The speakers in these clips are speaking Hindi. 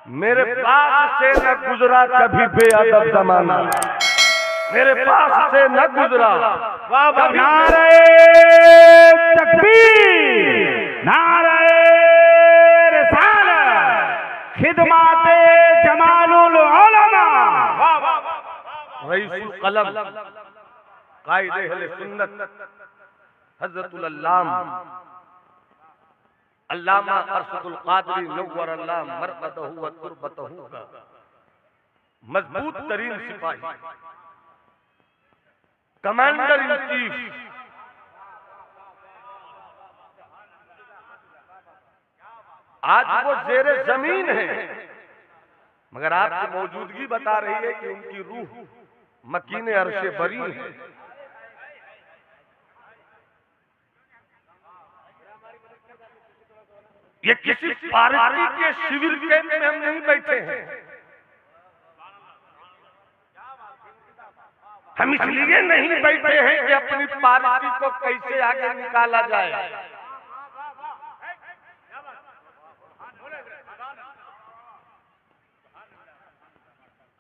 मेरे पास से न गुजरा कभी बेअदब जमाना, मेरे पास से न गुजरा। नारे तकबीर, नारे रिसालत, खिदमाते जमालुल उलमा। रईसुल कलम कायदे अहले सुन्नत हजरतुल अल्लामा अरशदुल कादरी नव्वर अल्लाह मरकदहु व तुरबतहु का मजबूत तरीन सिपाही, कमांडर इन चीफ, आज वो जेरे जमीन है, मगर आपकी मौजूदगी बता रही है कि उनकी रूह मकीने अर्शे बरी है। ये किसी पार्टी के शिविर कैंप में हम नहीं बैठे हैं। हम इसलिए नहीं बैठे हैं कि अपनी पार्टी को कैसे आगे निकाला जाए।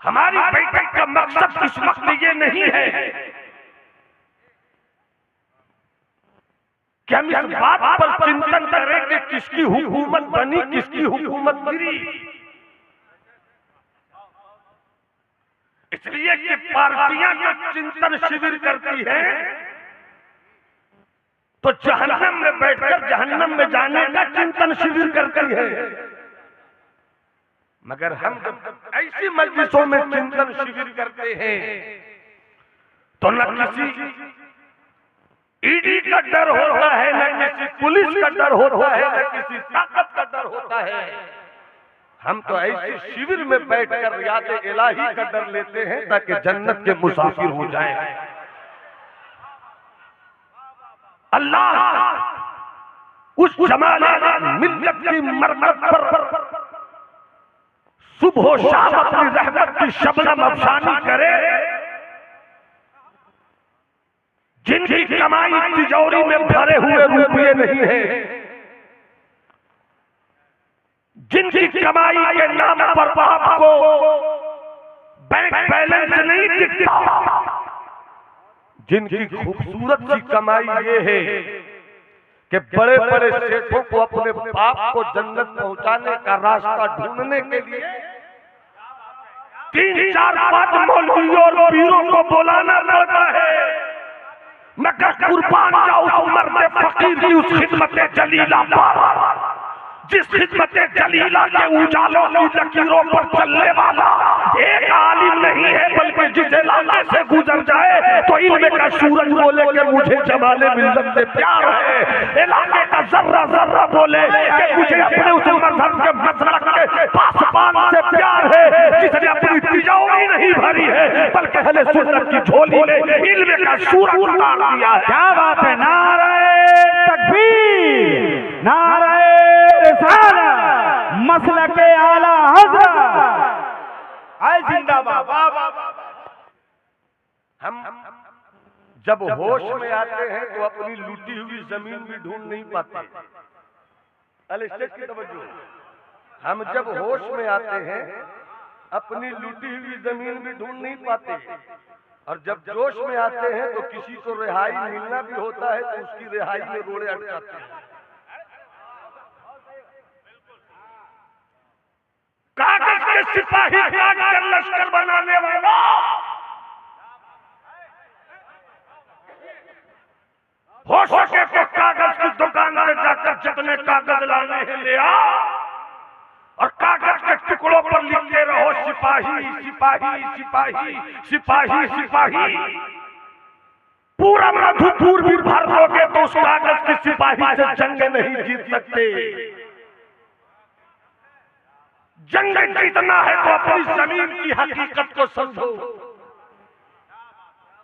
हमारी बैठक का मकसद इस वक्त ये नहीं है कि हम इस बात पर चिंतन करें कि किसकी हुकूमत बनी, किसकी हुकूमत गिरी। इसलिए कि पार्टियां जो चिंतन शिविर करती हैं तो जहन्नम में बैठकर जहन्नम में जाने का चिंतन शिविर करती है, मगर हम जब ऐसी मजलिसों में चिंतन शिविर करते हैं तो न किसी ईडी का डर होता है, न किसी पुलिस का डर होता है, न किसी ताकत का डर होता है। हम तो ऐसे शिविर में बैठकर याद इलाही का डर लेते हैं ताकि जन्नत के मुसाफिर हो जाएं। अल्लाह उस जमाने मिल्लत की मरकत पर सुबह शाम अपनी रहमत की शबनम अफशानी करे, जिनकी कमाई तिजोरी में भरे हुए रुपये नहीं है, जिनकी कमाई के नाम पर आपको बैंक बैलेंस नहीं दिखता, जिनकी खूबसूरत सी कमाई ये है कि बड़े बड़े सेठों को अपने बाप को जन्नत पहुंचाने का रास्ता ढूंढने के लिए 3-4-5 मौलवियों और पीरों को बुलाना पड़ता है। मगर कुर्बान जाऊं उस मर्द फकीर की उस खिदमत जलीला पर, जिस खिदमत जलीला के उजालों की लकीरों पर चलने वाला एक आलिम नहीं है, बल्कि जिस इलाके से गुजर जाए तो इल्म का सूरज बोले कि मुझे जमाले मिल्लत से प्यार है, इलाके का जर्रा जर्रा बोले कि मुझे अपने उस मजहब के मसलक के पासबान से प्यार है, जिसने अपनी तिजोरी नहीं भरी है बल्कि अहले सुन्नत की झोली में इल्म का सूरज उतार दिया है। क्या बात है, नारे तकबीर, नारे रिसालत, मसलके आला हज़रत, आए जिंदाबाद। हम जब होश में आते हैं तो अपनी लूटी हुई जमीन भी ढूंढ नहीं पाते। स्टेज की तवज्जो। हम जब होश में आते हैं अपनी लूटी हुई जमीन भी ढूंढ नहीं पाते, और जब जोश में आते हैं तो किसी को रिहाई मिलना भी होता है तो उसकी रिहाई में रोड़े अटकाते हैं। कागज के सिपाही काट कर लश्कर बनाने वाला, हो सके तो कागज की दुकान से जाकर जितने कागज लाने हैं ले आ, और कागज के टुकड़ों पर लिखते रहो सिपाही सिपाही सिपाही सिपाही सिपाही। पूरा मधुपुर भी भर दोगे तो उस कागज के सिपाही से जंग नहीं जीत सकते। जंग जीतना है तो अपनी जमीन की हकीकत को समझो।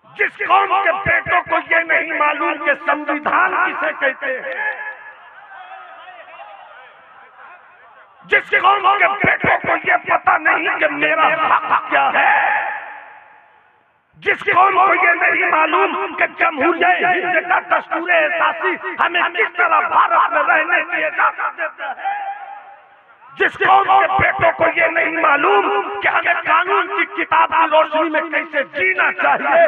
जिस कौम के बेटों को ये नहीं मालूम कि संविधान किसे कहते हैं, जिस कौम के बेटों को ये पता नहीं कि मेरा हक क्या है, जिस कौम को ये नहीं मालूम कि जमहूरियत हिंद का दस्तूर एसासी हमें किस तरह भारत में रहने की इजाजत देता है, जिस कौम के बेटों को ये नहीं मालूम कि हमें कानून की किताब की रोशनी में कैसे जीना चाहिए,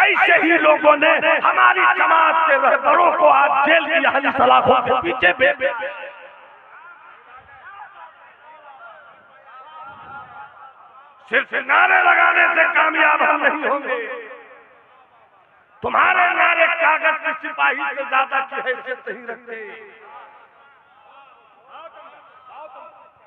ऐसे ही लोगों ने हमारी जमात के रहबरों को आज जेल की हरी सलाखों के पीछे भेजे। सिर्फ नारे लगाने से कामयाब हम नहीं होंगे। तुम्हारे नारे कागज की सिपाही से ज्यादा की हैसियत नहीं रखते।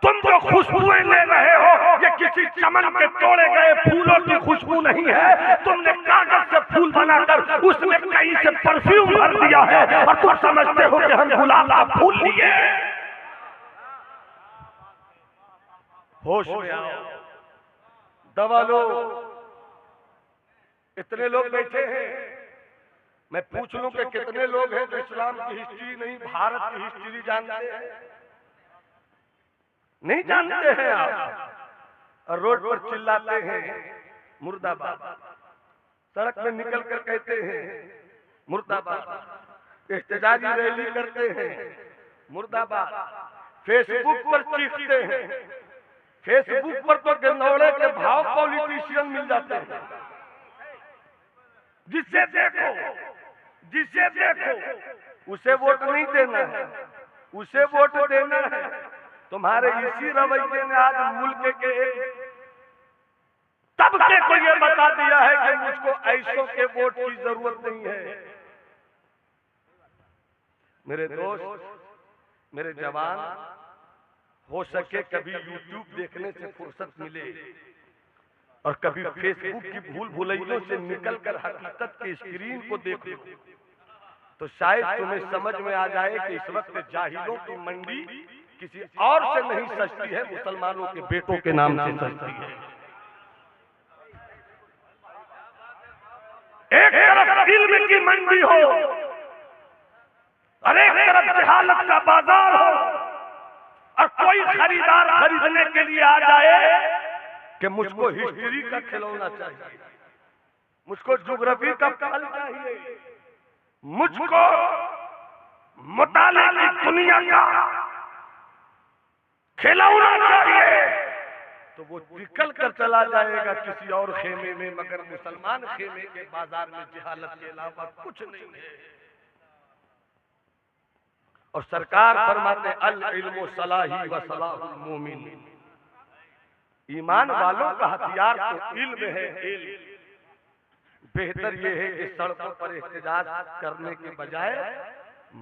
तुम जो खुशबुएं ले रहे हो ये किसी चमन के तोड़े गए फूलों की खुशबू नहीं है। तुमने कागज से फूल बनाकर उसमें कहीं से परफ्यूम भर दिया है और तुम समझते हो कि हम गुलाब का फूल लिए। होश में आओ, दवा लो। इतने लोग बैठे हैं, मैं पूछ लूं कि कितने लोग हैं जो इस्लाम की हिस्ट्री नहीं, भारत की हिस्ट्री जानते हैं? नहीं जानते हैं आप। और रोड पर चिल्लाते हैं मुर्दाबाद, सड़क में निकल कर कहते हैं मुर्दाबाद, एहतजाजी रैली करते हैं मुर्दाबाद, फेसबुक पर चीखते हैं। फेसबुक पर तो गंदौड़े के भाव पॉलिटिशियन मिल जाते हैं। जिसे देखो उसे वोट नहीं देना है, उसे वोट देना है। तुम्हारे इसी रवैये ने आज मुल्क के एक तबके को यह बता दिया है कि मुझको ऐसों के वोट की जरूरत नहीं है। मेरे दोस्त, मेरे जवान, हो सके कभी यूट्यूब देखने से फुर्सत मिले और कभी फेसबुक की भूल भुलैयों से निकलकर हकीकत की स्क्रीन को देख लो, तो शायद तुम्हें समझ में आ जाए कि इस वक्त जाहिलों की मंडी किसी और से नहीं सस्ती है, मुसलमानों के बेटों के नाम से सस्ती है। एक तरफ इल्म की मंडी हो और एक तरफ जहालत का बाजार हो, और कोई खरीदार खरीदने के लिए आ जाए कि मुझको हिस्ट्री का खिलौना चाहिए, मुझको ज्योग्राफी का फल चाहिए, मुझको मुताले की दुनिया का खिलौना चाहिए, तो वो निकल कर चला जाएगा किसी और खेमे में। मगर मुसलमान खेमे के बाजार में जहालत के अलावा कुछ नहीं है। और सरकार फरमाते अल इल्मु सलाही व सलाहुल मोमिन, ईमान वालों का हथियार तो इल्म है। बेहतर यह है कि सड़कों पर एहतजाज करने के बजाय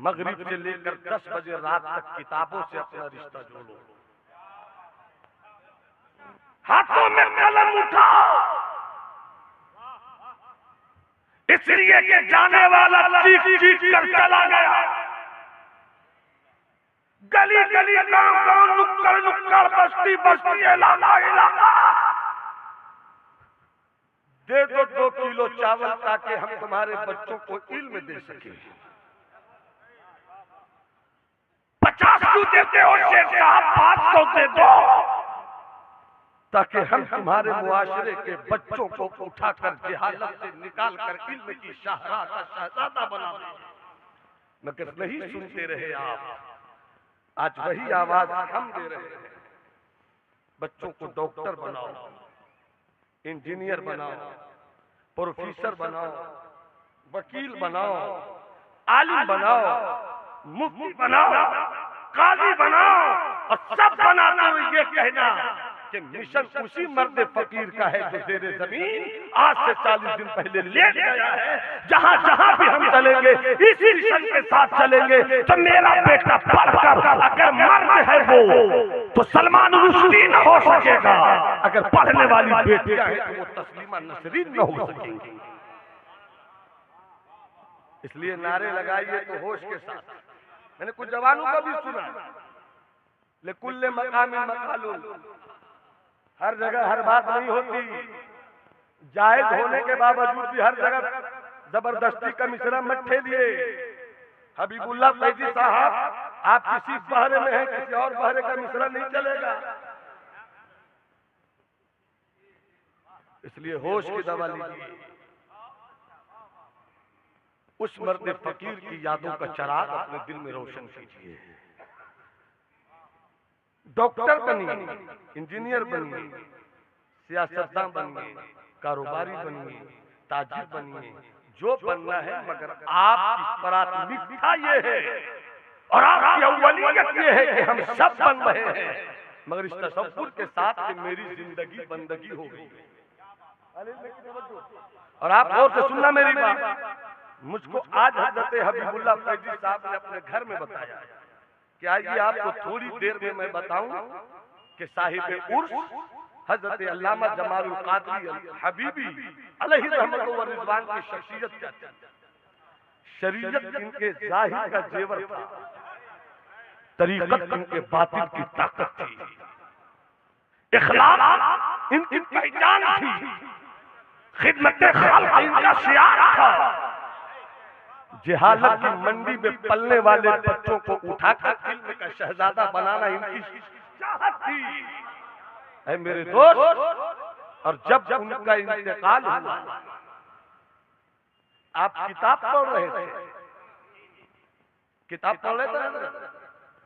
मगरिब से लेकर 10 बजे रात तक किताबों से अपना रिश्ता जोड़ो। हाथों में कलम उठाओ, इसलिए कि जाने वाला चीख चीख कर चला गया। गली गली, गांव गांव, नुक्कड़ नुक्कड़, बस्ती बस्ती, इलाका इलाका, दे दो 2 किलो चावल ताकि हम तुम्हारे बच्चों को इल्म दे सके। 50 क्यों देते हो शेख साहब, 500 दे दो ताकि हम तुम्हारे मुआशरे के बच्चों को उठाकर जहालत से निकाल कर इल्म की शाहराह का शहजादा बना दें। मगर नहीं सुनते रहे आप। आज वही आवाज हम दे रहे हैं। बच्चों को डॉक्टर बनाओ, इंजीनियर बनाओ, प्रोफेसर बनाओ, वकील बनाओ, आलिम बनाओ, मुफ्ती बनाओ, काजी बनाओ, और सब बनाते हुए ये कहना कि मिशन उसी मर्द फकीर का है जो जेरे जमीन आज से 40 दिन पहले लेट गया है। जहां जहां भी हम चलेंगे इसी मिशन के साथ चलेंगे। तो मेरा बेटा पढ़कर अगर मर्द है वो तो सलमान रुश्दी न हो सकेगा, अगर पढ़ने वाली बेटियां हैं तो वो तस्लीमा नसरीन न हो सकेंगी। इसलिए नारे लगाइए तो होश के साथ। मैंने कुछ जवानों का भी सुना, लेकुल्ले मकामी मकालून, हर जगह हर बात नहीं होती। जायज होने के बावजूद भी हर जगह जबरदस्ती का मिश्रा मत ठेलिए। हबीबुल्लाह फैजी साहब, आप किसी बहरे में हैं, किसी और बहरे का मिश्रा नहीं चलेगा। इसलिए होश की दवा लीजिए। उस मर्द फकीर की यादों का चराग अपने दिल में रोशन कीजिए। डॉक्टर बनिए, इंजीनियर बनिए, सियासतदान बनिए, कारोबारी बनिए, ताजिर बनिए, जो बनना है, मगर आपकी प्राथमिकता ये है और आपकी अव्वलियत ये है कि हम सब बन रहे हैं, मगर इस तसव्वुर के साथ कि मेरी जिंदगी बंदगी हो गई। और आप गौर से सुनना मेरी बात। मुझको आज हजरत हबीबुल्लाह फैजी साहब ने अपने घर में बताया कि आइए आपको थोड़ी देर में मैं बताऊं कि साहिब उर्स हजरत अल्लामा जमालुल कादरी हबीबी अलैहि रहमत व रिज़वान की शख्सियत क्या थी। शरीयत इनके जाहिर का जेवर था, तरीकत इनके बातिन की ताकत थी, इखलाक इनकी पहचान थी, खिदमत खाल्क इनका शिआर था। जहालत की मंडी में पलने वाले बच्चों को उठाकर इल्म का शहजादा बनाना इनकी चाहत थी। ऐ मेरे दोस्त, और जब उनका इंतकाल हुआ, आप किताब पढ़ रहे थे, किताब पढ़ रहे थे।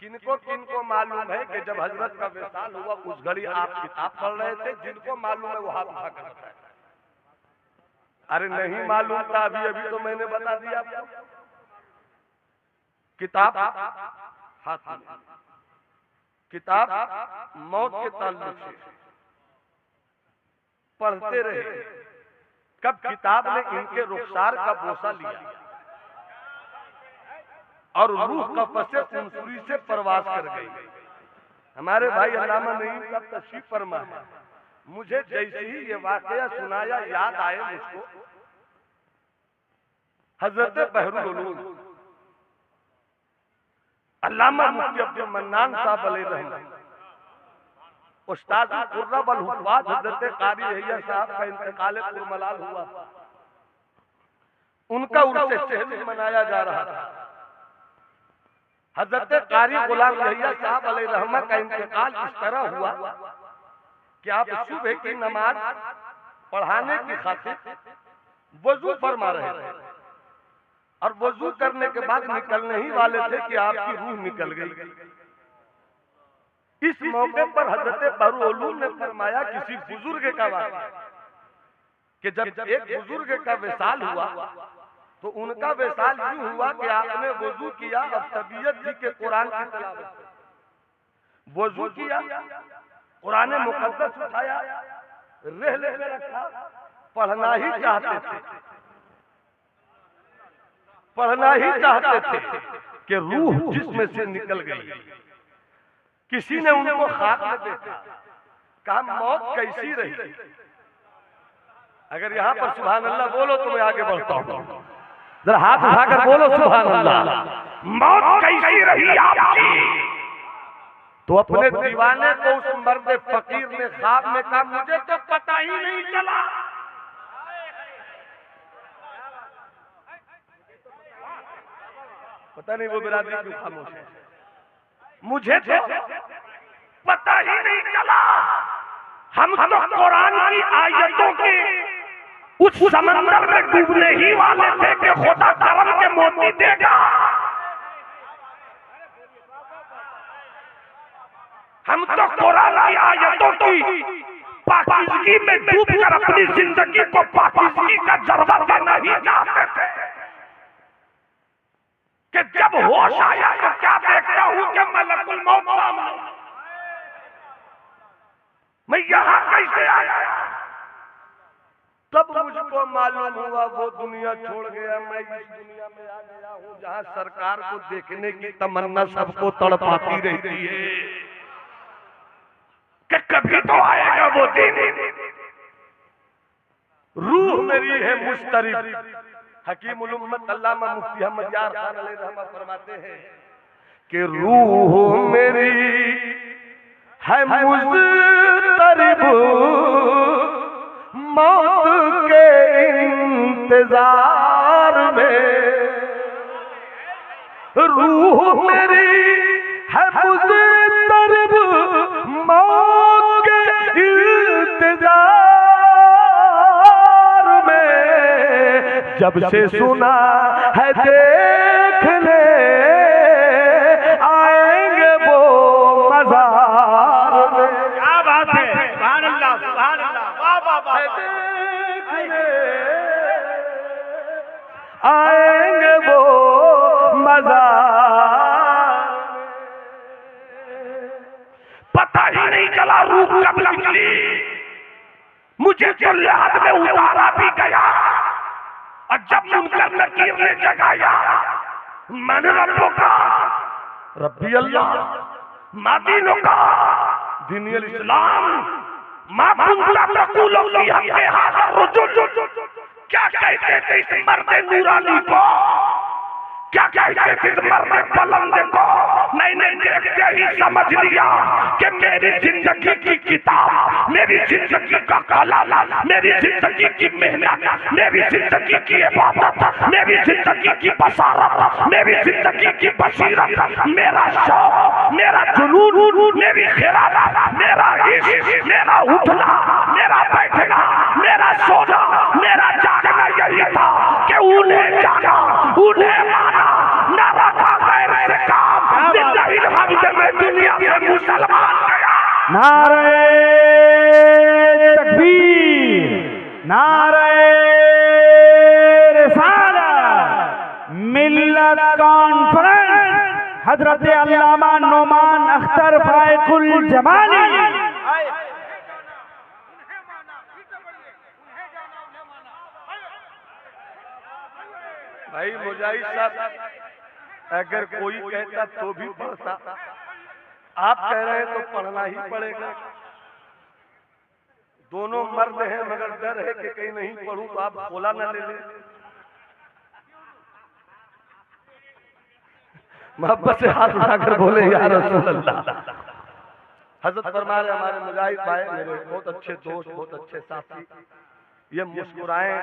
किनको मालूम है कि जब हजरत का विसाल हुआ उस घड़ी आप किताब पढ़ रहे थे? जिनको मालूम है वो हाथ उठा कर रखा है। अरे नहीं मालूम था, अभी अभी तो मैंने बता दिया आपको। किताब हाथ में, किताब मौत के ताल्लुक से पढ़ते रहे। कब किताब ने इनके रुखसार का बोसा लिया और रूह कफ़स से उनसुरी से परवास कर गई। हमारे भाई अल्लामा नईम का तशरीफ फरमा है। मुझे जैसे ही ये वाकया सुनाया याद आए मुझको हजरत बहरुल उलूम अल्लामा मुफ्ती अब्दुल मन्नान साहब अलैहि रहमत, उस्ताद कुर्रब अल हुफ़ाज़ हजरत कारी यहया साहब का इंतकाल पुरमलाल हुआ। उनका उर्स शहरी मनाया जा रहा था। हजरत कारी गुलाम यहया साहब अलैहि रहमत का इंतकाल इस तरह हुआ कि आप सुबह की नमाज पढ़ाने की खातिर वजू फरमा रहे थे और वजू करने के बाद निकलने ही वाले थे कि आपकी रूह निकल गई। इस मौके पर हजरत बहरुल उलूम ने फरमाया किसी बुजुर्ग का वाक़या कि जब एक बुजुर्ग का विसाल हुआ तो उनका विसाल यूं हुआ कि आपने वजू किया और तबीयत थी कि कुरान की तिलावत, वजू किया, कुरान मुक़द्दस उठाया, रहले में रखा, पढ़ना ही चाहते थे, पढ़ना ही चाहते थे कि रूह जिस्म से निकल गई। किसी ने उनको ख्वाब में देखा, कहा मौत कैसी रही? अगर यहाँ पर सुभान अल्लाह बोलो तो मैं आगे बढ़ता हूँ। जरा हाथ उठाकर बोलो सुभान अल्लाह। मौत कैसी रही आपकी? तो अपने दीवाने को उस मर्द फकीर ने ख्वाब में कहा मुझे तो पता ही नहीं चला। पता नहीं वो बिरादरी क्यों खामोश है। मुझे तो पता ही नहीं चला। हम तो कुरान की आयतों के उस समंदर में डूबने ही वाले थे कि खुदा करम के मोती देगा। हम तो कुरान की आयतों की पाकीज़गी में डूबकर अपनी जिंदगी को पाकीज़गी का जर्बा देना ही चाहते थे कि जब होश आया तो क्या देखता हूं कि मलकुल मौत सामने। मैं यहां कैसे आया? तब मुझको मालूम हुआ वो दुनिया छोड़ गया, मैं इस दुनिया में आ गया हूं जहां सरकार को देखने की तमन्ना सबको तड़पाती रहती है कि कभी तो आएगा वो दिन। रूह मेरी है मुस्तरिब। हकीमुल उम्मत अल्लामा मुफ्ती अहमद यार खान अलैहि रहमत फरमाते हैं कि रूह मेरी है मुस्तरिब मौत के इंतजार में। रूह मेरी है मुस्तरिब मौत के इंतजार में। जब से सुना है देखने आएंगे वो मज़ार सुभान अल्लाह, वाह वाह वाह। आएंगे वो मज़ार, पता ही नहीं चला रूह कब निकली, मुझे तो याद में उतारा भी गया। और जब मुनकर नकीर ने जगाया, मैंने रब्बों का रब्बी अल्लाह, माँ दीनों का दीन इस्लाम, माँ कुंता तक़ूलु फ़ी हक़्क़ि हाज़ा रुजुल। क्या कहते थे इस मर्द नूरानी को, क्या कहते थे इस मर्द बुलंद को। मैंने देखते ही समझ लिया कि मेरी जिंदगी की किताब, मेरी जिंदगी का कलम, मेरी जिंदगी की मेहनत, मेरी जिंदगी की इबादत, मेरी जिंदगी की बसारत, मेरी जिंदगी की बसीरत, मेरा शौक, मेरा जुनून, मेरी खिरात, मेरा इश्क, मेरा उठना, मेरा बैठना, मेरा सोना, मेरा जागना यही था कि उन्हें जाना, उन्हें माना, न रखा गैर से काम। मैं दुनिया से मुसलमान गया। नारे तकबीर, नारे रिसालत। मिल्लत कॉन्फ्रेंस, हजरत अल्लामा नोमान अख्तर फाइकुल जमानी। भाई मुजाहिद साहब, अगर कोई कहता तो भी पढ़ता, आप कह रहे हैं तो पढ़ना ही पड़ेगा। दोनों मर्द हैं, मगर डर है कि कहीं नहीं पढ़ूं तो आप खोला न ले लें। मोहब्बत से हाथ उठाकर बोले या रसूल अल्लाह। हजरत फरमा रहे हमारे मुजाहिद भाई, मेरे बहुत अच्छे दोस्त, बहुत अच्छे साथी, ये मुस्कुराए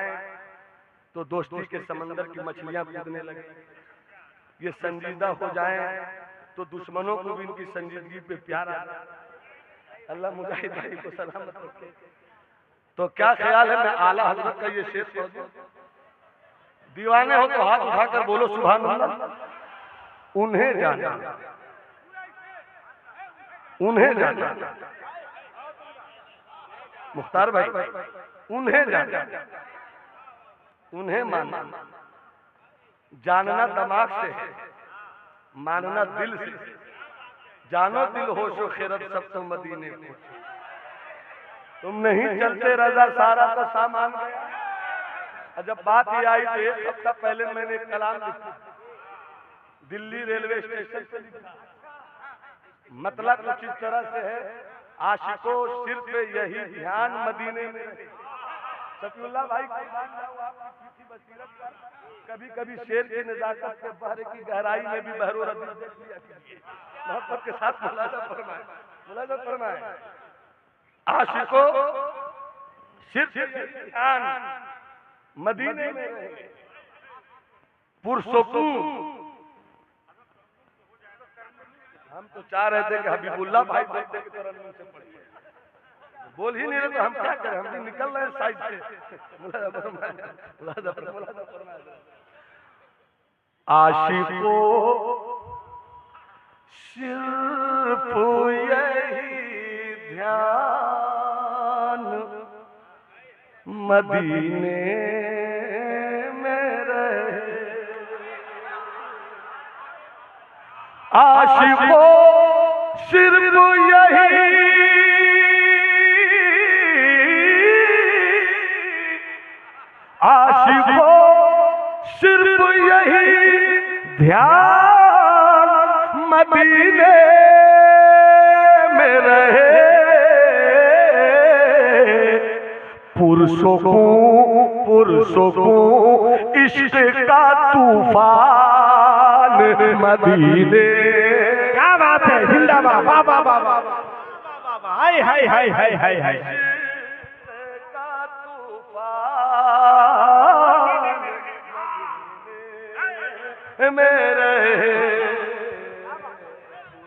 तो दोस्ती के समंदर की मछलियां कूदने लगे, ये संजीदा हो जाएं तो दुश्मनों को भी इनकी संजीदगी पे प्यार आ जाए। अल्लाह मुजाहिद भाई को सलामत रखे। तो क्या ख्याल है, मैं आला हजरत का ये शेर पढ़ दूं? दीवाने हो तो हाथ उठाकर बोलो सुभान अल्लाह। उन्हें जाना, उन्हें जाना, मुख्तार भाई, उन्हें जाना, उन्हें मानना। जानना दिमाग से है, मानना दिल से। जानो दिल होशो खैरत सब तो मदीने को। तुम नहीं चलते रजा सारा का सामान गया। जब बात ये आई तो एक हफ्ता पहले मैंने एक कलाम लिखा, दिल्ली रेलवे स्टेशन पे लिखा। मतलब कुछ इस तरह से है, आशिकों सिर्फ यही ध्यान मदीने में। सफीउल्लाह भाई कभी कभी शेर की नजाकत के बहरे की गहराई में भी बहरो रदी देख लिया कीजिए। मोहब्बत के साथ मुलाजा फरमाए, मुलाजा फरमाए। आशिकों सिर्फ ध्यान मदीने में रहे, पुरसुकून। हम तो चाह रहे थे कि हबीबुल्लाह भाई बोलते की तरह मुंह से पढ़िए, बोल ही नहीं रहे तो हम क्या करें, हम भी निकल रहे हैं साइड से। आशिकों सिर्फ यही ध्यान मदीने में रहे। आशिकों सिर्फ यही आशिकों सिर्फ यही ध्यान मदीने में रहे। पुरुषों को इश्क का तूफान मदीने। क्या बात है, जिंदाबाद, वाह वाह वाह वाह, हाय हाय हाय हाय हाय हाय।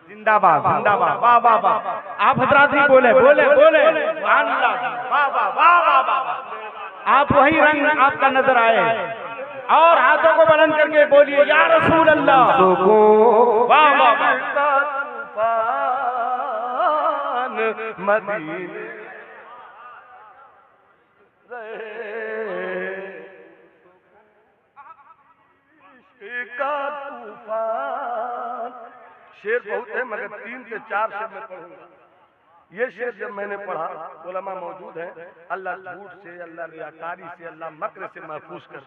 जिंदाबाद जिंदाबाद, वाह वाह वाह। आप हजरात ही बोले बोले बोले, सुभान अल्लाह, वाह वाह वाह वाह वाह। आप वही रंग आपका नजर आए और हाथों को बुलंद करके बोलिए या रसूल अल्लाह। वाह वाह वाह। मदीने का तूफान। शेर बहुत है मगर 3 से 4 शेर मैं पढ़ूंगा। ये शेर जब मैंने पढ़ा, उलमा मौजूद है, अल्लाह झूठ से, अल्लाह रियाकारी से, अल्लाह मक्र से महफूज कर।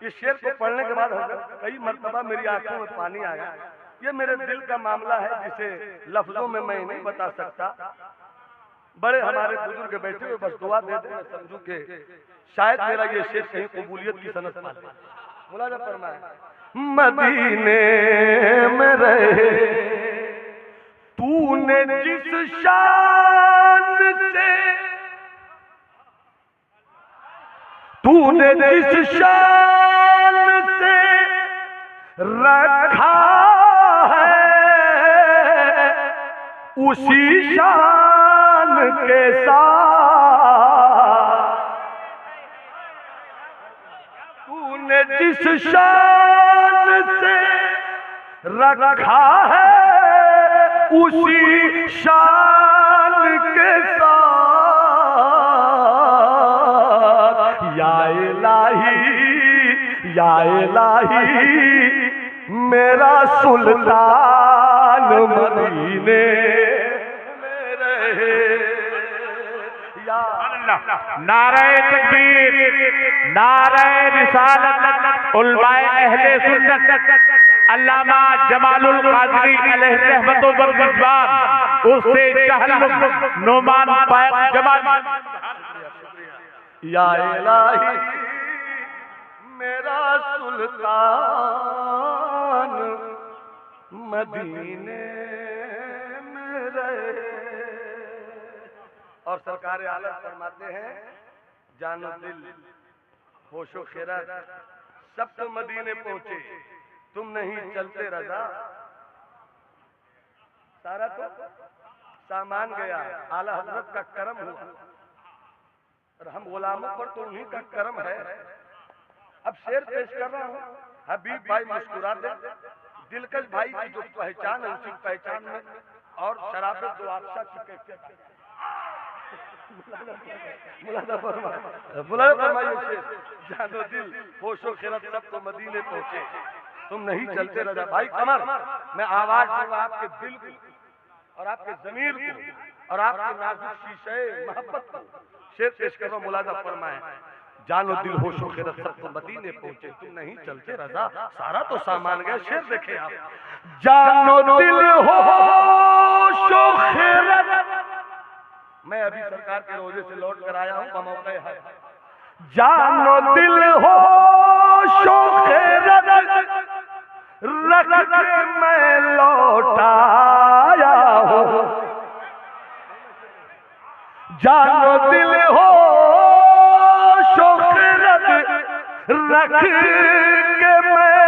इस शेर को पढ़ने के बाद कई मर्तबा मेरी आंखों में पानी आया। ये मेरे दिल का मामला है जिसे लफ्जों में मैं नहीं बता सकता। बड़े हमारे बुजुर्ग बैठे हुए, बस दुआ दे दे, मैं समझू के शायद मेरा ये शेर कहीं कबूलियत की सनत पाले। मुलाजा फरमाए, मदीने में रहे तूने जिस शान से, तूने जिस शान से रखा है उसी शान के साथ, तूने जिस शान से रखा है उसी शान के साथ, या इलाही मेरा सुल्तान मदीने में रहे। या नारे तकबीर, नारे रिसालत, उलमाए अहले सुन्नत, अल्लामा जमालुल कादरी अलैहि रहमतुल व रिज़वान, उससे तहल्लुक नोमान पाक जमाल। या इलाही मेरा सुल्तान मदीने में रहे। और सरकार आलम फरमाते हैं, जानो दिल होशो खैरत सब तो मदीने पहुंचे, तुम नहीं चलते रजा। सारा तो सामान गया, आला हजरत का करम हुआ और हम गुलामों पर तो उन्हीं का करम है। अब शेर पेश कर रहा हूँ, हबीब भाई मुस्कुरा दे, दिलकश भाई की जो पहचान है उसी पहचान में और शराबत दो आपसा की कैफियत। मुलाजा फरमाइए शेर, जानो दिल होशो खैरत सब तो मदीने पहुंचे, तुम नहीं चलते रजा। भाई कमर, मैं आवाज दूंगा आपके दिल को और आपके जमीर को और आपके नाजुक शीशे मोहब्बत को। शेर पेश कर रहा हूं, मुलाजा फरमाए, जानो दिल होशो खैरत सब तो मदीने पहुंचे, तुम नहीं चलते रजा। सारा तो सामान गया। शेर देखे आप, जानो दिल होशो खैरत। मैं अभी सरकार के रोजे से लौट कर आया हूं, बमौके है। जानो दिल होशो खैरत रख के मैं लौटाया हूं, जानो दिल होशो खैरत रख के मैं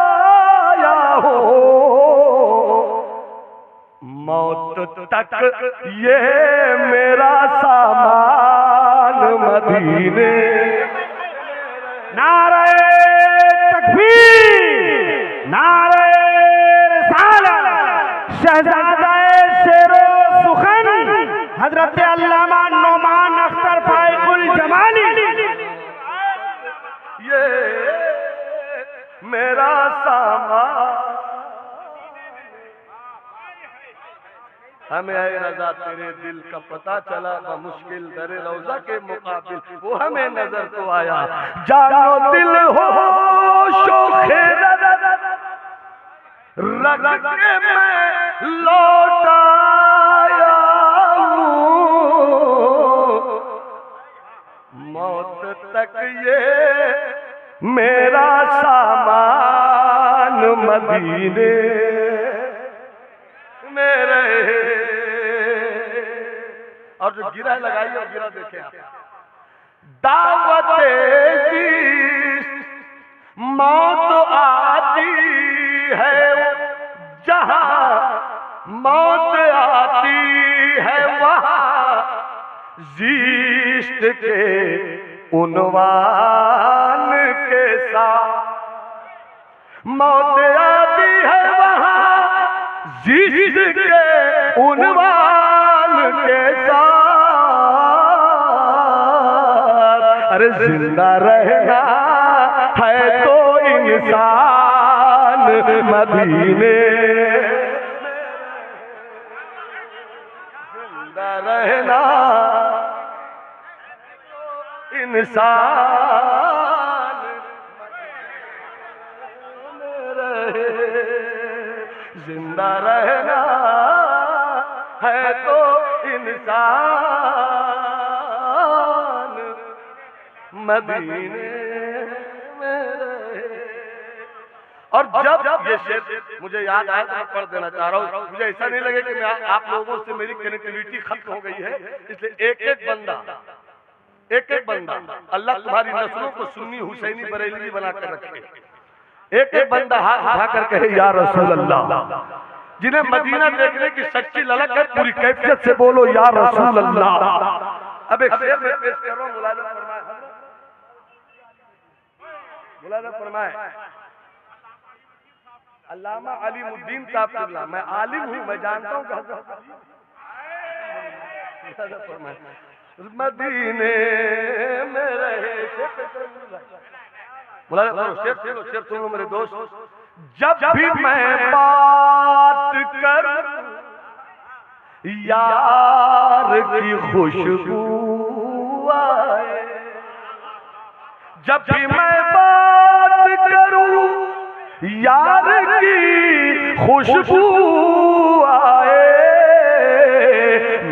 लौटाया हूं, मौत तक ये मेरा सामान मदीने। नारे तकबीर, नारे रिसालत, शहजादाए शेरो सुखन हजरत अल्लामा नोमान अख्तर फाइकुल जमाली। ये मेरा सामान, हमें आए रजा तेरे दिल का पता चला, मुश्किल दरे रौजा के मुकाबिल वो हमें नजर तो आया। जानो दिल होशो खैरत रख के मैं लौटाया हूं, मौत तक ये मेरा सामान मदीने में रहे। और जो गिरा लगाइए और गिरा देखे आप, दावते मौत आती है जहां, मौत आती है वहां, जीस्ट के उन्वान के साथ, मौत आती है वहां जीस्ट के उन्वान के साथ, अरे जिंदा रहना है तो इंसान मदीने, जिंदा रहना इंसान रहे, जिंदा रहना है तो इंसान मदीने में रहे। और जब ये शेर मुझे याद आया तो मैं पढ़ देना चाह रहा हूँ। मुझे ऐसा नहीं लगे कि मैं आप लोगों से मेरी कनेक्टिविटी खत्म हो गई है, इसलिए एक एक बंदा अल्लाह तुम्हारी नस्लों को सुन्नी हुसैनी बरेलवी बनाकर रखे। एक एक बंदा हाथ उठा कर कहे या रसूल अल्लाह, जिन्हें मदीना देखने की सच्ची ललक है, पूरी कैफियत से बोलो या रसूल अल्लाह। अब एक शेर में पेश कर रहा हूं, मुलाजा फरमाए अल्लामा अलीमुद्दीन ताफिल्ला। मैं आलिम हूं, मैं जानता हूं मदीने में रहे। शेर सुन लो मेरे दोस्त। जब भी मैं बात कर यार की खुशबू आए, जब भी मैं बात करूं यार की खुशबू आए,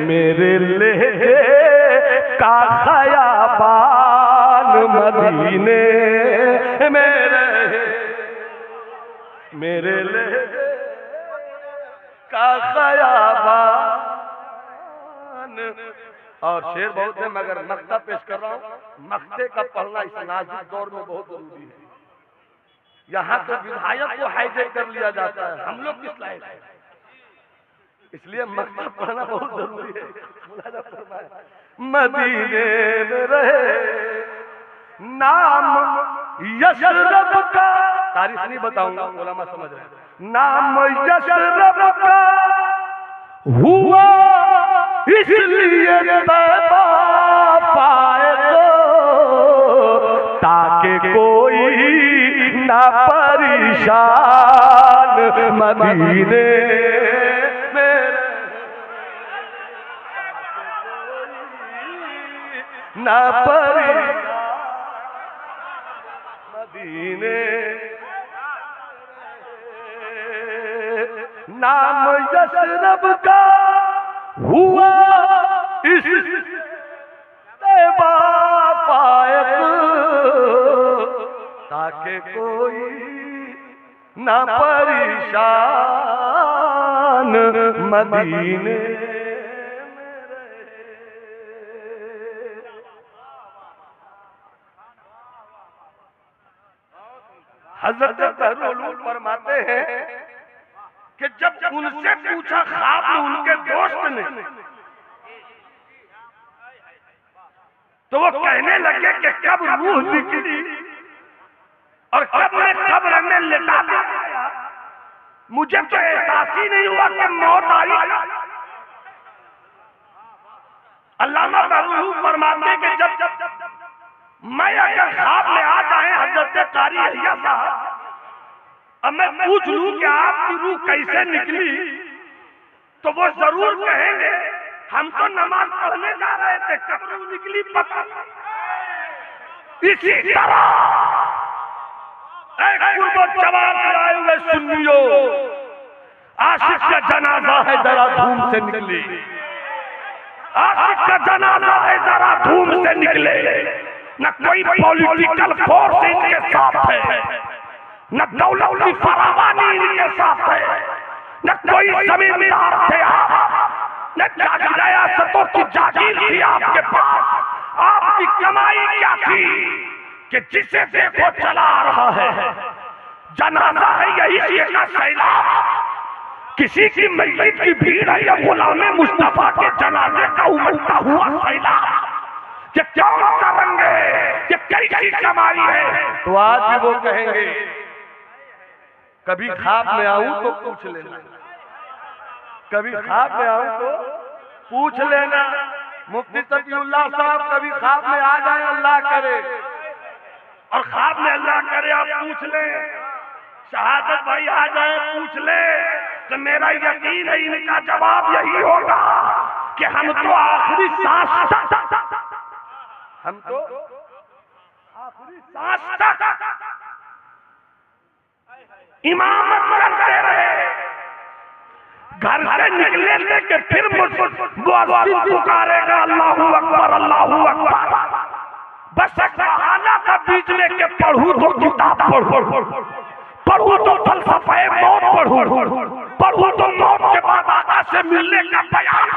मेरे लहजे का खयाबान मदीने में रहे, मेरे लहजे का खयाबान। और शेर बहुत है मगर मक्ता पेश कर रहा हूं। मक्ते का पढ़ना इस नाजुक दौर में बहुत जरूरी है। यहाँ तो विधायक को हाईजैक कर लिया जाता है, हम लोग किस लायक है, इसलिए मक्ता पढ़ना बहुत जरूरी है। मदीने में रहे नाम यशरब का, तारीख नहीं बताऊंगा, उलमा समझ रहे हैं। नाम यशरब का हुआ इसलिए तैबा पाए तो, ताकि कोई ना परेशान मदीने में ना परेशान मदीने। नाम यशरब का हुआ इस तैबा पाए, ताकि कोई ना परेशान मदीने में रहे। हज़रत बहरुल फरमाते हैं कि जब उनसे पूछा ख्वाब में उनके दोस्त ने, तो वो कहने लगे कि कब रूह निकली और कब मैं कब्र में लेटा गया, मुझे तो एहसास ही नहीं हुआ कि मौत आई। अल्लामा बहरुल फरमाते कि जब मैं अगर ख्वाब में आ जाए हज़रत कारी अहिया साहब, अब मैं पूछ लूं कि आपकी रूह कैसे निकली, तो वो जरूर कहेंगे हम तो नमाज पढ़ने जा रहे थे, कब रूह निकली पता। इसी तरह जवाब आए हुए सुनियो, आशिक का जनाजा है जरा धूम से निकले, आशिक का जनाजा है जरा धूम से निकले। न कोई पॉलिटिकल फोर्स इनके साथ है, न दौलत की फरावानी इनके साथ है, न कोई जमींदार थे आप, न रियासतों की जागीर थी आपके पास। आपकी कमाई क्या थी कि जिसे देखो चला रहा है। जनाजा है यही का सैलाब, किसी की मस्जिद की भीड़ है या गुलामे मुस्तफा के जनाजे का उमड़ता हुआ सैलाब। ये कौन सा रंग है, ये कैसी कमाई है। तो आज भी वो कहेंगे कभी ख्वाब में आऊं तो पूछ लेना, कभी ख्वाब में आऊं तो पूछ लेना। मुफ्ती सफीउल्लाह साहब कभी ख्वाब में आ जाए, अल्लाह करे, और ख्वाब में अल्लाह करे आप पूछ ले, शहादत भाई आ जाए पूछ ले, तो मेरा यकीन है इनका जवाब यही होगा कि हम तो आखिरी सांस तक, हम तो आखिरी सांस तक इमामत करते रहे। घर से निकले के फिर मुअज्जिन पुकारेगा अल्लाहू अकबर अल्लाहू अकबर। बस बहाना का बीच में के पढ़ू तो किताब पढ़ू तो फलसफे मौत पढ़ू तो मौत के बाद आका से मिलने का बयान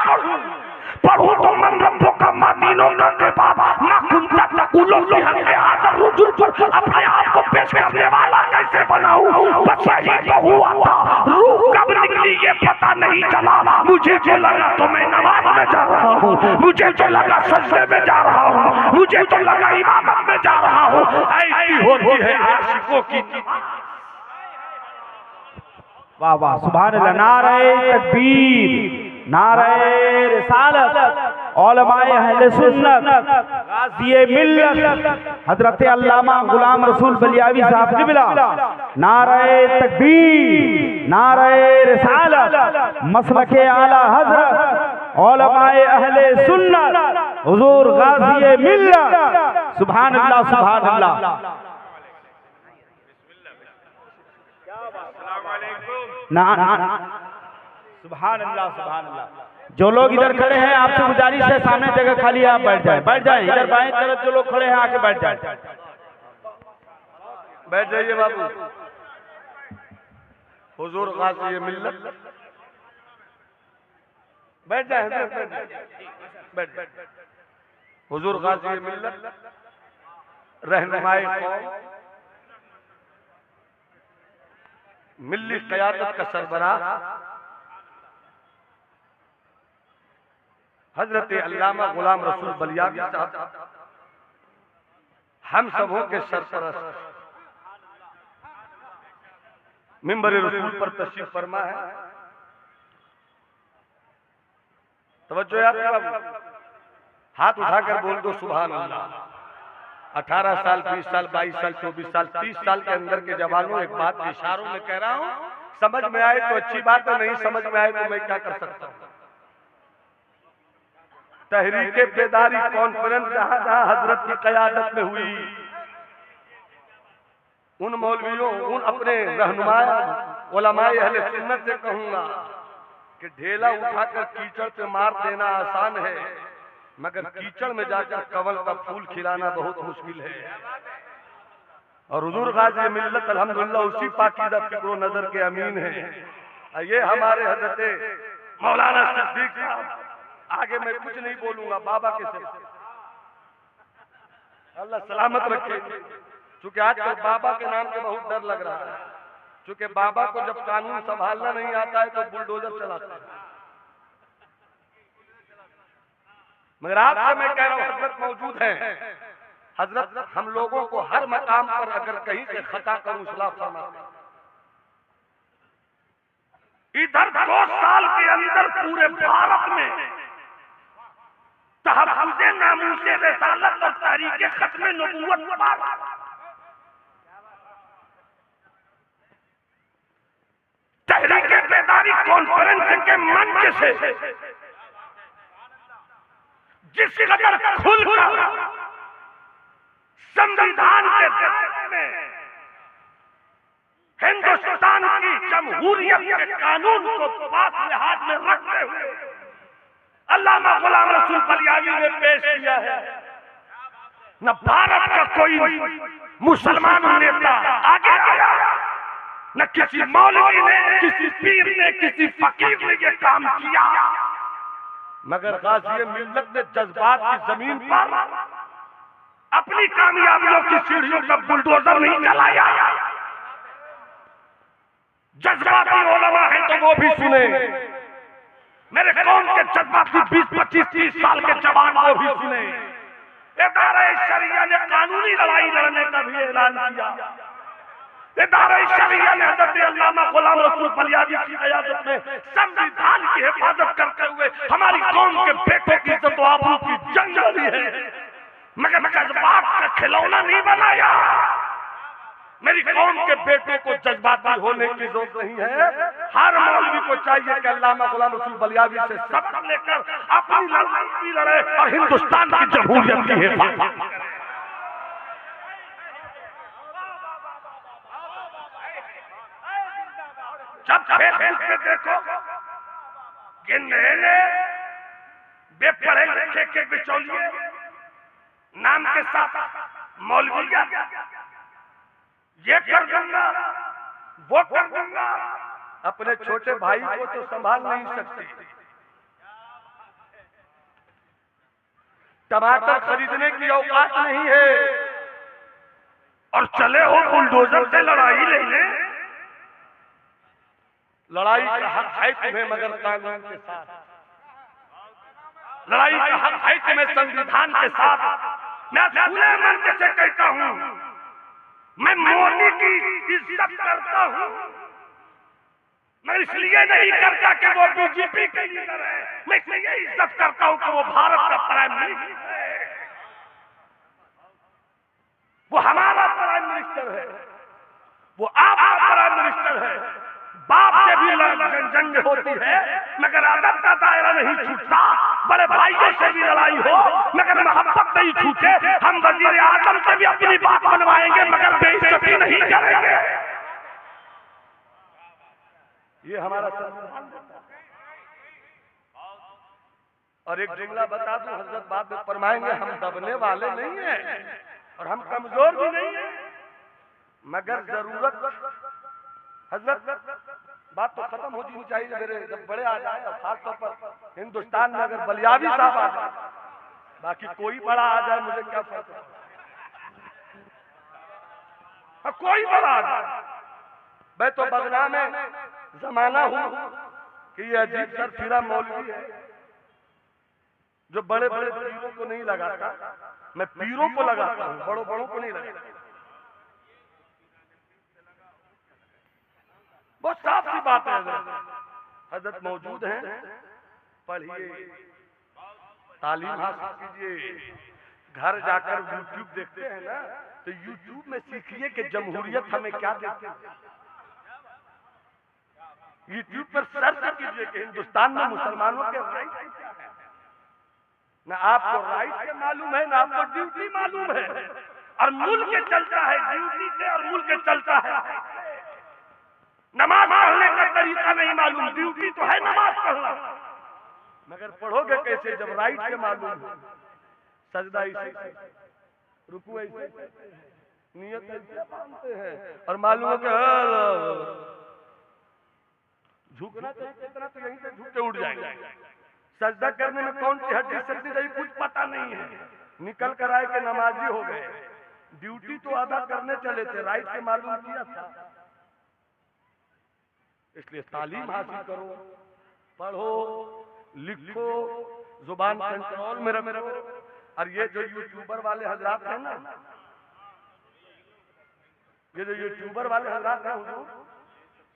पढ़ू तो मन रब्बो का मादीनों का के बाद ना कुंता तकुलो की हक आदर रुजुल पर अपने आप को पेश करने वाला कैसे बनाऊं। बस यही तो हुआ था, रूह कब निकली ये पता नहीं चला। मुझे जो लगा तो मैं नमाज में जा रहा हूँ, मुझे जो लगा सजदे में जा रहा हूँ, मुझे तो लगा इमामत में जा रहा हूँ। ऐसी होती है आशिकों की। वाह वाह, सुभान अल्लाह। नारे तकबीर, नारे रिसालत, उलमाए अहले सुन्नत, गाज़िए मिल्लत हजरत अल्लामा गुलाम रसूल बलियावी साहब क़िबला। नारे तकबीर, नारे रिसालत, मसलके आला हजरत, उलमाए अहले सुन्नत, हुजूर गाज़िए मिल्लत। सुभान अल्लाह, सुभान अल्लाह। ना सुभान अल्लाह, सुभान अल्लाह। जो लोग इधर खड़े हैं आपसे गुजारिश है सामने जगह खाली, आप बैठ जाएं, बैठ जाएं। इधर बाएं तरफ जो लोग खड़े हैं आके बैठ जाएं, बैठ जाइए बाबू। हुजूर गाज़िए मिल्लत, बैठ जाए, बैठ। हुजूर गाज़िए मिल्लत, रहनुमाए कौम, मिल्ली क़यादत का सरबराह हजरत अल्लामा गुलाम रसूल बलियावी साहब, हम सबों के सरपरस्त, मिंबर रसूल पर तशरीफ फरमा है। तवज्जो याद बाबू, हाथ उठाकर बोल दो सुभान अल्लाह। 18 साल, 20 साल, 22 साल, 24 साल, 30 साल के अंदर के जवानों, एक बात इशारों में कह रहा हूं, समझ में आए तो अच्छी बात है, नहीं समझ में आए तो मैं क्या कर सकता हूं। तहरीके बेदारी कॉन्फ्रेंस जहां जहां हजरत की क़यादत में हुई, उन मौलवियों, उन अपने रहनुमाया उलमाए अहले सुन्नत से कहूंगा कि ढेला उठाकर कीचड़ पे मार देना आसान है, मगर कीचड़ में जाकर कमल का फूल खिलाना बहुत मुश्किल है। और हुजूर गाज़िए मिल्लत अल्हम्दुलिल्लाह उसी पाकीज़ा फिक्र नजर के अमीन हैं। ये हमारे हजरत मौलाना सिद्दीक साहब, आगे मैं कुछ नहीं बोलूंगा, बाबा के सिर अल्लाह सलामत रखे। चूंकि आजकल बाबा के नाम से बहुत डर लग रहा है, चूंकि बाबा को जब कानून संभालना नहीं आता है तो बुलडोजर चलाता है। मगर आपसे मैं कह रहा हूं, हजरत मौजूद है, हजरत हम लोगों को हर मकाम पर अगर कहीं से खता करूं इस्लाह फरमाते। इधर 2 साल के अंदर पूरे भारत में तहफ़्फ़ुज़े नामूसे रिसालत और तहरीके खत्मे नबूवत पर तहरीके बेदारी कॉन्फ्रेंस के मंच से जिस कदर खुलकर संविधान के में हिंदुस्तान की जमहूरियत के कानून को पास लिहाज में रखते हुए अल्लामा गुलाम रसूल बलियावी ने पेश किया है, न भारत का कोई मुसलमान नेता आगे आया, न किसी मौलवी ने, किसी पीर ने, किसी फकीर ने ये काम किया, मगर गाज़िए मिल्लत ने जज्बात की जमीन पर अपनी कामयाबियों की सीढ़ियों का बुलडोजर नहीं चलाया। जज्बाती उलमा हैं तो वो भी सुने, मेरे कौम के जज्बाती 20, 25, 30 साल के जवान वो भी सुने। इदारा शरिया ने कानूनी लड़ाई लड़ने का भी ऐलान किया। इदारा शरिया ने हज़रत अल्लामा गुलाम रसूल बलियावी की क़यादत में संविधान की हिफाजत करते हुए हमारी कौम के बेटों की इज्जत व आबरू की जंग लड़ी है, मगर जज्बात का खिलौना नहीं बनाया। मेरी कौम के बेटों को जज्बाती होने की जरूरत नहीं है। हर मौलवी को चाहिए कि अल्लामा गुलाम रसूल बलियावी से सबक लेकर अपनी लड़ाई लड़े और हिंदुस्तान की जमहूरियत की हिफाजत करे। जब फेसबुक पे देखो कि नए बेपढ़े लिखे के बिचौलिए नाम के साथ मौलविया ये कर दूंगा वो कर दूंगा, अपने छोटे भाई को तो संभाल नहीं सकती। टमाटर खरीदने की औकात नहीं है और चले हो बुलडोजर से लड़ाई लेने। लड़ाई का हक है तुम्हें मगर कानून के साथ, लड़ाई का हक है तुम्हें संविधान के साथ। मैं खुले मन से कहता हूं, मैं मोदी की इज्जत करता हूं, मैं इसलिए नहीं करता कि वो बीजेपी के लीडर है, मैं इसलिए इज्जत करता हूं कि वो भारत का प्राइम मिनिस्टर है, वो हमारा प्राइम मिनिस्टर है, वो आपका प्राइम मिनिस्टर है। बाप से भी जंग होती है मगर अदब का दायरा नहीं छूटता, बड़े भाइयों से भी लड़ाई हो मगर मोहब्बत नहीं छूटे। हम वजीर आजम से भी अपनी बात बनवाएंगे मगर बेइज्जती नहीं करेंगे। ये हमारा संविधान। और एक जुमला बता दूं, हजरत बाद में फरमाएंगे हम दबने वाले नहीं हैं और हम कमजोर भी नहीं हैं, मगर जरूरत हजरत बात तो खत्म हो जानी चाहिए मेरे, जब बड़े आ जाए और खासतौर पर हिंदुस्तान में अगर बलियावी साहब आ जाए, बाकी कोई बड़ा आ जाए मुझे क्या फर्क है, कोई बड़ा आ जाए। मैं तो बदनाम में जमाना हूं कि ये अजीब सर फिरा मौलवी है जो बड़े बड़े पीरों को नहीं लगाता, मैं पीरों को लगाता हूं, बड़ों बड़ों को नहीं लगाता। बहुत साफ सी बात है। हजरत मौजूद हैं, पढ़िए, तालीम हासिल कीजिए। घर जाकर यूट्यूब देखते हैं ना, तो यूट्यूब में सीखिए कि जमहूरियत हमें क्या देती है। यूट्यूब पर सर्च कीजिए कि हिंदुस्तान में मुसलमानों के राइट क्या है। ना आपको राइट से मालूम है ना आपको ड्यूटी मालूम है, और मुल्क चलता है ड्यूटी से और मुल्क चलता है। नमाज पढ़ने का तरीका नहीं मालूम, ड्यूटी तो है नमाज पढ़ना, मगर पढ़ोगे कैसे जब राइट से मालूम है। सजदा ऐसे, रुकू ऐसे, नियत ऐसे मानते हैं और मालूम है कि झुकना चाहिए कितना, तो यहीं से झुक के उठ जाएंगे। सजदा करने में कौन सी हड्डी सकती चाहिए कुछ पता नहीं है, निकल कर आए के नमाजी हो गए। ड्यूटी तो अदा करने चले थे, राइट से मालूम किया था। इसलिए तालीम हासिल करो, पढ़ो, लिखो, जुबान कंट्रोल में रखो। और ये जो यूट्यूबर वाले हजरात हैं ना, ये जो यूट्यूबर वाले हजरात हैं,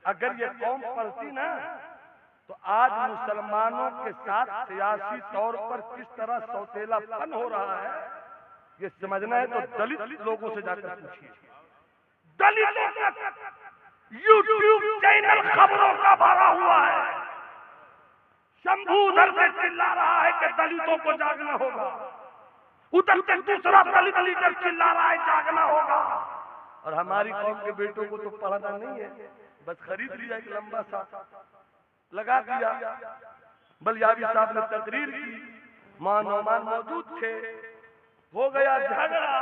अगर ये कौम पढ़ती ना तो आज मुसलमानों के साथ सियासी तौर पर किस तरह सौतेलापन हो रहा है ये समझना है तो दलित लोगों से जाकर पूछिए। दलितों का यूट्यूब चैनल खबरों का भरा हुआ है। शंभू उधर से चिल्ला रहा है कि दलितों को जागना होगा, उधर से दूसरा दलित लीडर चिल्ला रहा है जागना होगा। और हमारी कौम के बेटों को तो पढ़ना नहीं है, बस खरीद लिया एक लंबा सा लगा दिया। बलियावी साहब ने तकरीर की, मान मौजूद थे, हो गया झगड़ा।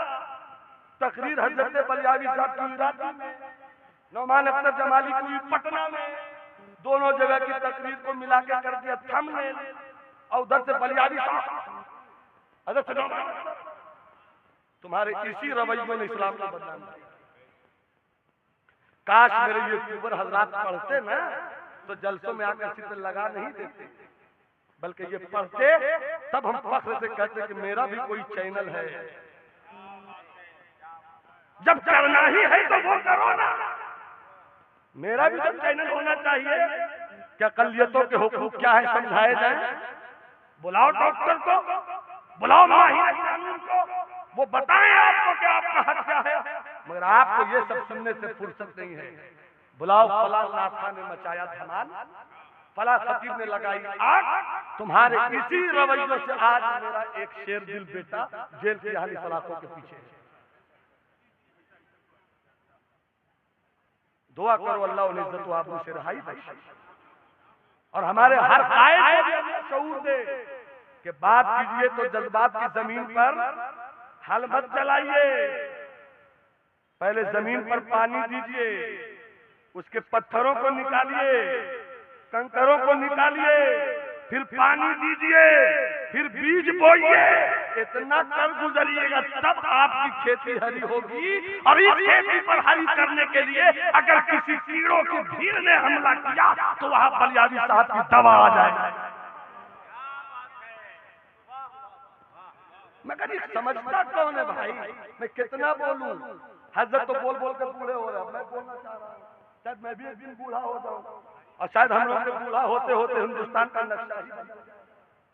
तकरीर हजरत बलियावी साहब की इरादा में, नौमान अख्तर जमाली की पटना में, दोनों जगह की तकरीर को मिला के कर दिया थंबनेल। और उधर से बलियावी साहब, हजरत तुम्हारे इसी रवैये ने इस्लाम को बदनाम किया। काश मेरे यूट्यूबर हजरात पढ़ते ना तो जलसों में आकर चित्र लगा नहीं देते, बल्कि ये पढ़ते तब हम फख्र से कहते कि मेरा भी कोई चैनल है। जब करना ही है तो वो करो ना, मेरा भी तो चैनल होना चाहिए कि अकलियतों के हुकूक क्या है समझाए जाए। बुलाओ डॉक्टर को, बुलाओ माहिर कानून को, वो बताएं आपको कि आपका हक क्या है। मगर आपको ये सब सुनने से फुर्सत नहीं है। बुलाओ फला नाथा ने मचाया धमाल, फला खतीब ने लगाई आग, तुम्हारे इसी रवैयों से आज मेरा एक शेर दिल बेटा जेल की हाली सलाखों के पीछे है। दुआ करो अल्लाह उन्हें इज्जत व आबरू से रहाई बख्शे और हमारे हर कायद को भी अल्लाह शऊर दे कि बात कीजिए तो जज्बात की जमीन पर हल मत चलाइए। पहले जमीन पर पानी दीजिए, उसके पत्थरों को निकालिए, कंकरों को निकालिए, फिर पानी दीजिए, फिर बीज बोइए। इतना कर गुजरिएगा तब आपकी खेती हरी होगी। और इस खेती पर हरी करने के लिए अगर किसी कीड़ों की भीड़ ने हमला किया तो वहां बलियावी साहब की दवा आ जाए। मगर ये समझता कौन है भाई? मैं कितना बोलूं? हजरत तो बोल बोल कर बूढ़े हो रहे हैं। मैं बोलना चाह रहा हूँ शायद मैं भी एक दिन बूढ़ा हो जाऊं और शायद हम लोग के बूढ़ा होते होते हिंदुस्तान का नक्शा ही बदल जाए।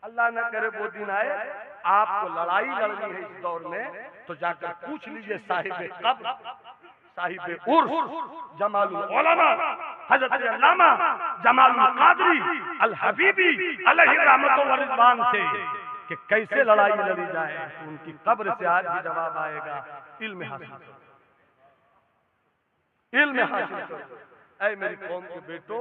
अल्लाह न करे वो दिन आए। आपको लड़ाई लड़नी है इस दौर में तो जाकर पूछ लीजिए साहिब कब्र, साहिब उर्फ जमालुल उलमा हजरत अल्लामा जमालुल कादरी अल हबीबी अलैहि रहमतुल्लाह व रिज़वान से कि कैसे लड़ाई लड़ी जाए। तो उनकी कब्र से आज भी जवाब आएगा, इल्म हासिल करो, इल्म हासिल करो। ऐ मेरी कौम के बेटो,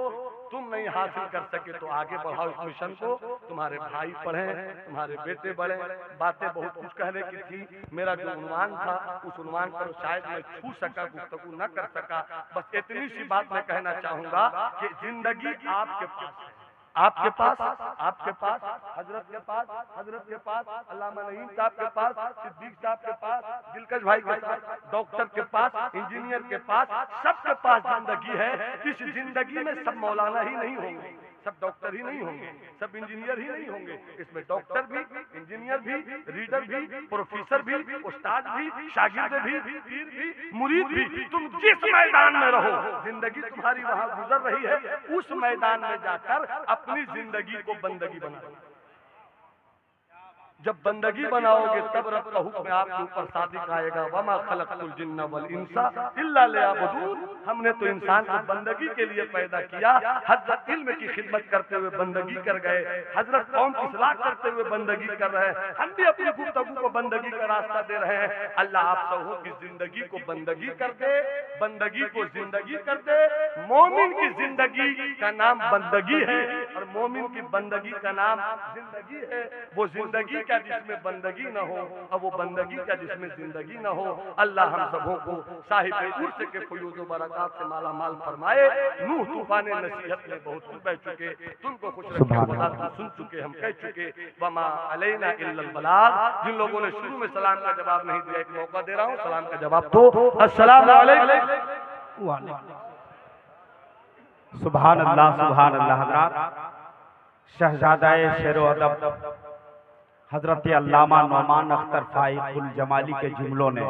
तुम नहीं हासिल कर सके तो आगे बढ़ाओ इस मिशन को। तुम्हारे भाई पढ़े, तुम्हारे बेटे बढ़े। बातें बहुत कुछ कहने की थी, मेरा जो उन्वान था उस उन्वान पर शायद मैं छू सका, गुफ्तगू न कर सका। बस इतनी सी बात मैं कहना चाहूंगा कि जिंदगी आपके पास है, आपके पास, आपके पास, हजरत के पास, हजरत के पास, अल्लामा नईम साहब के पास, सिद्दीक साहब के पास, दिलकश भाई के पास, डॉक्टर के पास, इंजीनियर के पास, सबके पास जिंदगी है। इस जिंदगी में सब मौलाना ही नहीं होंगे, सब डॉक्टर ही नहीं होंगे, सब इंजीनियर ही नहीं होंगे। इसमें डॉक्टर भी, इंजीनियर भी, रीडर भी, प्रोफेसर भी, उस्ताद भी, शागिर्द भी, पीर भी, मुरीद भी। तुम जिस मैदान में रहो, जिंदगी तुम्हारी वहां गुजर रही है, उस मैदान में जाकर अपनी जिंदगी को बंदगी बनाओ। जब बंदगी बनाओगे तब रब का हुक्म आपके ऊपर सादिक आएगा, वमा खलक़तुल जिन्ना वल इंसा इल्ला लियअबुदून। हमने तो इंसान को बंदगी के लिए पैदा किया। हजरत इल्म की खिदमत करते हुए बंदगी कर गए, हजरत कौम की इस्लाह करते हुए बंदगी कर रहे हैं। हम भी अपनी गुफ्तगू को बंदगी का रास्ता दे रहे हैं। अल्लाह आप सबों की जिंदगी को बंदगी कर दे, बंदगी को जिंदगी कर दे। मोमिन की जिंदगी का नाम बंदगी है और मोमिन की बंदगी का नाम जिंदगी है। वो जिंदगी क्या जिसमें बंदगी न हो और वो बंदगी क्या जिसमें जिंदगी न हो। अल्लाह हम सबों को साहिब उर्स के फयूज़ व बरक़ात से माला माल फरमाए। नूह तूफान नसीहत में बहुत कुछ बह चुके, तुमको खुश रखे खुदा, तुम सुन चुके, हम कह चुके। वमा अलैना इल्लल बलाग। जिन लोगों ने शुरू में सलाम का जवाब नहीं दिया, एक मौका दे रहा हूँ, सलाम का जवाब दो। अस्सलाम वालेकुम। सुभान अल्लाह, सुभान अल्लाह। हज़रात, शहजादाए शेरो अदब हजरत अल्लामा नौमान अख्तर फाइकुल जमाली के जुमलों ने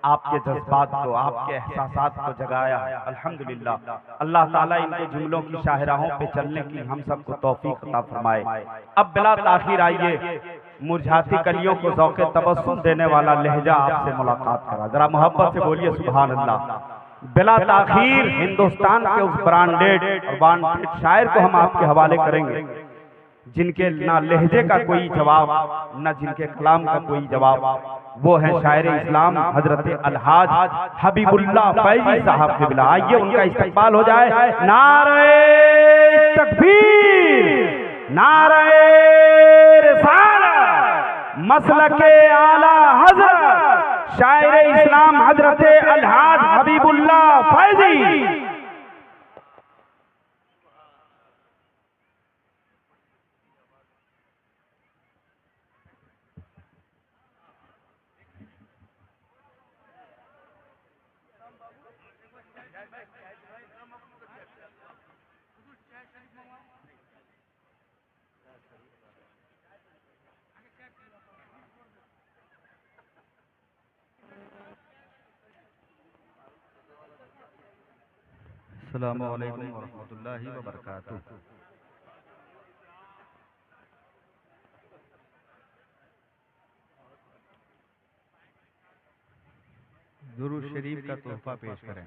आपके जज्बात को, आपके एहसासात को जगाया है। अल्हम्दुलिल्लाह, अल्लाह ताला इनके जुमलों की शाहराहों पे चलने की हम सबको तौफीक अता फरमाए। अब बिला ताखीर आइए मुरझाती कलियों को ज़ौक़े तबस्सुम देने वाला लहजा आपसे मुलाकात करा। जरा मोहब्बत से बोलिए सुभान अल्लाह। बिला ताखीर हिंदुस्तान के उस ब्रांडेड और वांटेड शायर को हम आपके हवाले करेंगे जिनके ना लहजे का कोई जवाब, न जिनके कलाम का कोई जवाब। वो है शायर इस्लाम हजरत अलहाज हबीबुल्लाह फैजी साहब के बिला। आइए उनका इस्तकबाल हो जाए। नारे तकबीर, नारे रिसालत, मसलके आला हजरत शायर इस्लाम हजरत अलहाज हबीबुल्लाह फैजी। अस्सलामु अलैकुम वरहमतुल्लाहि वबरकातुह। दुरूद शरीफ का तोहफा पेश करें।